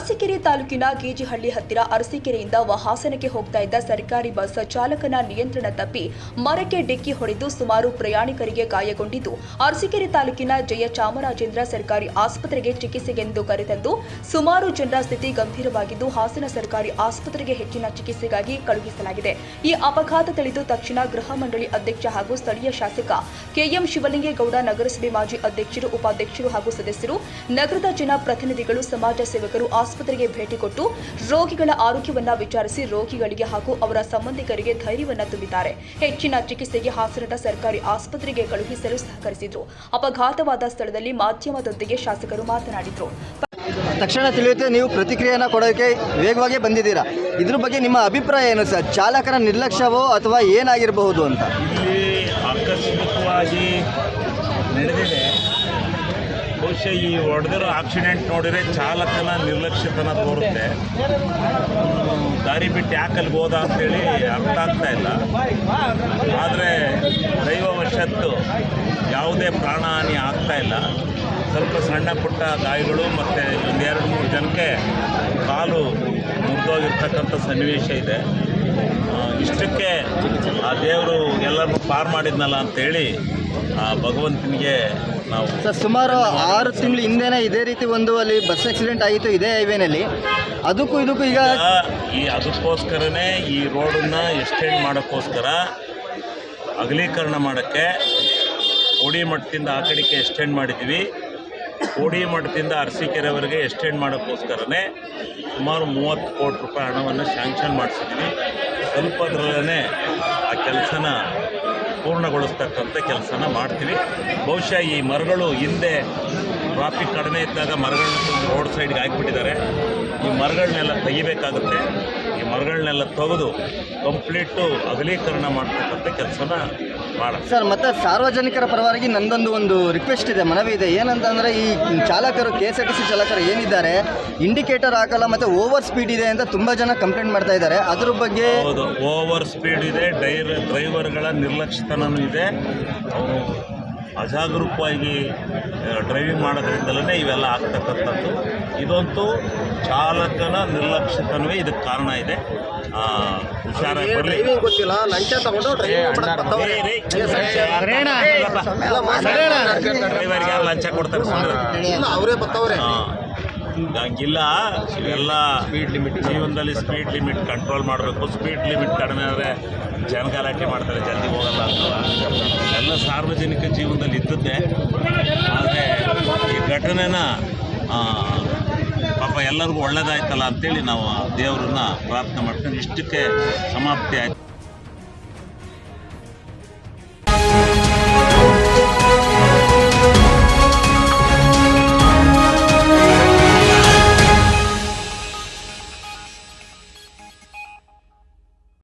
ಅರಸೀಕೆರೆ ತಾಲೂಕಿನ ಗೀಜಿಹಳ್ಳಿ ಹತ್ತಿರ ಅರಸೀಕೆರೆಯಿಂದ ಹಾಸನಕ್ಕೆ ಹೋಗ್ತಾ ಇದ್ದ ಸರ್ಕಾರಿ ಬಸ್ ಚಾಲಕನ ನಿಯಂತ್ರಣ ತಪ್ಪಿ ಮರಕ್ಕೆ ಡಿಕ್ಕಿ ಹೊಡೆದು ಸುಮಾರು ಪ್ರಯಾಣಿಕರಿಗೆ ಗಾಯಗೊಂಡಿದ್ದು ಅರಸೀಕೆರೆ ತಾಲೂಕಿನ ಜಯ ಚಾಮರಾಜೇಂದ್ರ ಸರ್ಕಾರಿ ಆಸ್ಪತ್ರೆಗೆ ಚಿಕಿತ್ಸೆಗೆಂದು ಕರೆತಂದು ಸುಮಾರು ಜನರ ಸ್ಥಿತಿ ಗಂಭೀರವಾಗಿದ್ದು ಹಾಸನ ಸರ್ಕಾರಿ ಆಸ್ಪತ್ರೆಗೆ ಹೆಚ್ಚಿನ ಚಿಕಿತ್ಸೆಗಾಗಿ ಕಳುಹಿಸಲಾಗಿದೆ. ಈ ಅಪಘಾತ ತಿಳಿದು ತಕ್ಷಣ ಗೃಹ ಮಂಡಳಿ ಅಧ್ಯಕ್ಷ ಹಾಗೂ ಸ್ಥಳೀಯ ಶಾಸಕ ಕೆಎಂ ಶಿವಲಿಂಗೇಗೌಡ, ನಗರಸಭೆ ಮಾಜಿ ಅಧ್ಯಕ್ಷರು, ಉಪಾಧ್ಯಕ್ಷರು ಹಾಗೂ ಸದಸ್ಯರು, ನಗರದ ಜನಪ್ರತಿನಿಧಿಗಳು, ಸಮಾಜ ಸೇವಕರು ಆಸ್ಪತ್ರೆಗೆ ಭೇಟಿ ಕೊಟ್ಟು ರೋಗಿಗಳ ಆರೋಗ್ಯವನ್ನ ವಿಚಾರಿಸಿ ರೋಗಿಗಳಿಗೆ ಹಾಗೂ ಅವರ ಸಂಬಂಧಿಕರಿಗೆ ಧೈರ್ಯವನ್ನ ತುಂಬಿದ್ದಾರೆ. ಹೆಚ್ಚಿನ ಚಿಕಿತ್ಸೆಗೆ ಹಾಸನದ ಸರ್ಕಾರಿ ಆಸ್ಪತ್ರೆಗೆ ಕಳುಹಿಸಲು ಸಹಕರಿಸಿದರು. ಅಪಘಾತವಾದ ಸ್ಥಳದಲ್ಲಿ ಮಾಧ್ಯಮದೊಂದಿಗೆ ಶಾಸಕರು ಮಾತನಾಡಿದರು. ತಕ್ಷಣ ತಿಳಿಯುತ್ತೆ, ನೀವು ಪ್ರತಿಕ್ರಿಯೆಯನ್ನು ಕೊಡೋಕ್ಕೆ ವೇಗವಾಗಿ ಬಂದಿದ್ದೀರಾ. ಇದ್ರ ಬಗ್ಗೆ ನಿಮ್ಮ ಅಭಿಪ್ರಾಯ ಏನು ಸರ್? ಚಾಲಕರ ನಿರ್ಲಕ್ಷ್ಯವೋ ಅಥವಾ ಏನಾಗಿರಬಹುದು ಅಂತ? ಇಲ್ಲಿ ಆಕಸ್ಮಿಕವಾಗಿ ನಡೆದಿದೆ. ಬಹುಶಃ ಈ ಹೊಡೆದಿರೋ ಆಕ್ಸಿಡೆಂಟ್ ನೋಡಿದರೆ ಚಾಲಕನ ನಿರ್ಲಕ್ಷ್ಯತನ ತೋರುತ್ತೆ. ದಾರಿ ಬಿಟ್ಟು ಯಾಕಲ್ಲಿ ಹೋದ ಅಂತೇಳಿ ಅರ್ಥ ಆಗ್ತಾ ಇಲ್ಲ. ಆದರೆ ದೈವವಶತ್ತು ಯಾವುದೇ ಪ್ರಾಣಹಾನಿ ಆಗ್ತಾ ಇಲ್ಲ. ಸ್ವಲ್ಪ ಸಣ್ಣ ಪುಟ್ಟ ಗಾಯಗಳು ಮತ್ತು ಒಂದು 2-3 ಜನಕ್ಕೆ ಕಾಲು ಮುರಿದೋಗಿರ್ತಕ್ಕಂಥ ಸನ್ನಿವೇಶ ಇದೆ. ಇಷ್ಟಕ್ಕೆ ಆ ದೇವರು ಎಲ್ಲರನ್ನೂ ಪಾರು ಮಾಡಿದ್ನಲ್ಲ ಅಂತೇಳಿ ಆ ಭಗವಂತನಿಗೆ ನಾವು ಸುಮಾರು 6 ತಿಂಗಳು ಹಿಂದೆನೇ ಇದೇ ರೀತಿ ಒಂದು ಅಲ್ಲಿ ಬಸ್ ಆಕ್ಸಿಡೆಂಟ್ ಆಗಿತ್ತು ಇದೇ ಹೈವೇನಲ್ಲಿ. ಅದಕ್ಕೂ ಈಗ ಅದಕ್ಕೋಸ್ಕರನೇ ಈ ರೋಡನ್ನು ಎಕ್ಸ್ಟೆಂಡ್ ಮಾಡೋಕ್ಕೋಸ್ಕರ ಅಗಲೀಕರಣ ಮಾಡೋಕ್ಕೆ ಕೋಡಿ ಮಠದಿಂದ ಆ ಕಡೆಗೆ ಎಕ್ಸ್ಟೆಂಡ್ ಮಾಡಿದ್ದೀವಿ. ಕೋಡಿ ಮಠದಿಂದ ಅರಸೀಕೆರೆವರೆಗೆ ಎಕ್ಸ್ಟೆಂಡ್ ಮಾಡೋಕ್ಕೋಸ್ಕರನೇ ಸುಮಾರು 30 ಕೋಟಿ ರೂಪಾಯಿ ಹಣವನ್ನು ಸ್ಯಾಂಕ್ಷನ್ ಮಾಡಿಸಿದ್ದೀವಿ. ಸ್ವಲ್ಪದ್ರಲ್ಲೇ ಆ ಕೆಲಸನ ಪೂರ್ಣಗೊಳಿಸ್ತಕ್ಕಂಥ ಕೆಲಸನ ಮಾಡ್ತೀವಿ. ಬಹುಶಃ ಈ ಮರಗಳು ಹಿಂದೆ ಟ್ರಾಫಿಕ್ ಕಡಿಮೆ ಇದ್ದಾಗ ಮರಗಳನ್ನ ರೋಡ್ ಸೈಡ್ಗೆ ಹಾಕಿಬಿಟ್ಟಿದ್ದಾರೆ. ಈ ಮರಗಳನ್ನೆಲ್ಲ ತೆಗಿಬೇಕಾಗುತ್ತೆ. ಈ ಮರಗಳನ್ನೆಲ್ಲ ತೆಗೆದು ಕಂಪ್ಲೀಟು ಅಗಲೀಕರಣ ಮಾಡ್ತಕ್ಕಂಥ ಕೆಲಸನ ಮಾಡೋಣ ಸರ್. ಮತ್ತು ಸಾರ್ವಜನಿಕರ ಪರವಾಗಿ ನಂದೊಂದು ರಿಕ್ವೆಸ್ಟ್ ಇದೆ, ಮನವಿ ಇದೆ. ಏನಂತಂದರೆ ಈ ಚಾಲಕರು, KSRTC ಚಾಲಕರು ಏನಿದ್ದಾರೆ, ಇಂಡಿಕೇಟರ್ ಹಾಕಲ್ಲ ಮತ್ತು ಓವರ್ ಸ್ಪೀಡ್ ಇದೆ ಅಂತ ತುಂಬ ಜನ ಕಂಪ್ಲೇಂಟ್ ಮಾಡ್ತಾ ಇದ್ದಾರೆ. ಅದ್ರ ಬಗ್ಗೆ ಹೌದು, ಓವರ್ ಸ್ಪೀಡ್ ಇದೆ, ಡ್ರೈವರ್ಗಳ ನಿರ್ಲಕ್ಷ್ಯತನೂ ಇದೆ. ಅವರು ಅಜಾಗರೂಕವಾಗಿ ಡ್ರೈವಿಂಗ್ ಮಾಡೋದ್ರಿಂದಲೇ ಇವೆಲ್ಲ ಆಗ್ತಕ್ಕಂಥದ್ದು. ಇದಂತೂ ಚಾಲಕನ ನಿರ್ಲಕ್ಷ್ಯತನವೇ ಇದಕ್ಕೆ ಕಾರಣ ಇದೆ. ಹುಷಾರಾಗಿ ಬರಲಿ. ಗೊತ್ತಿಲ್ಲ, ಲಂಚ ತಗೊಂಡು ಡ್ರೈವರ್ಗೆ ಲಂಚ ಕೊಡ್ತಾರೆ, ಅವರೇ ಬರ್ತಾವ್ರೆ. ಹಂಗಿಲ್ಲ. ಇವೆಲ್ಲ ಜೀವನದಲ್ಲಿ ಸ್ಪೀಡ್ ಲಿಮಿಟ್ ಕಂಟ್ರೋಲ್ ಮಾಡಬೇಕು. ಸ್ಪೀಡ್ ಲಿಮಿಟ್ ಕಡಿಮೆ ಆದರೆ ಜನಗಲಾಟೆ ಮಾಡ್ತಾರೆ, ಜಲ್ದಿ ಹೋಗಲ್ಲ ಅಂತಲ್ಲ. ಎಲ್ಲ ಸಾರ್ವಜನಿಕ ಜೀವನದಲ್ಲಿ ಇದ್ದದ್ದೇ. ಆದರೆ ಈ ಘಟನೆನ ಪಾಪ ಎಲ್ಲರಿಗೂ ಒಳ್ಳೇದಾಯ್ತಲ್ಲ ಅಂತೇಳಿ ನಾವು ದೇವ್ರನ್ನ ಪ್ರಾರ್ಥನೆ ಮಾಡ್ಕೊಂಡು ಇಷ್ಟಕ್ಕೆ ಸಮಾಪ್ತಿ ಆಯ್ತು.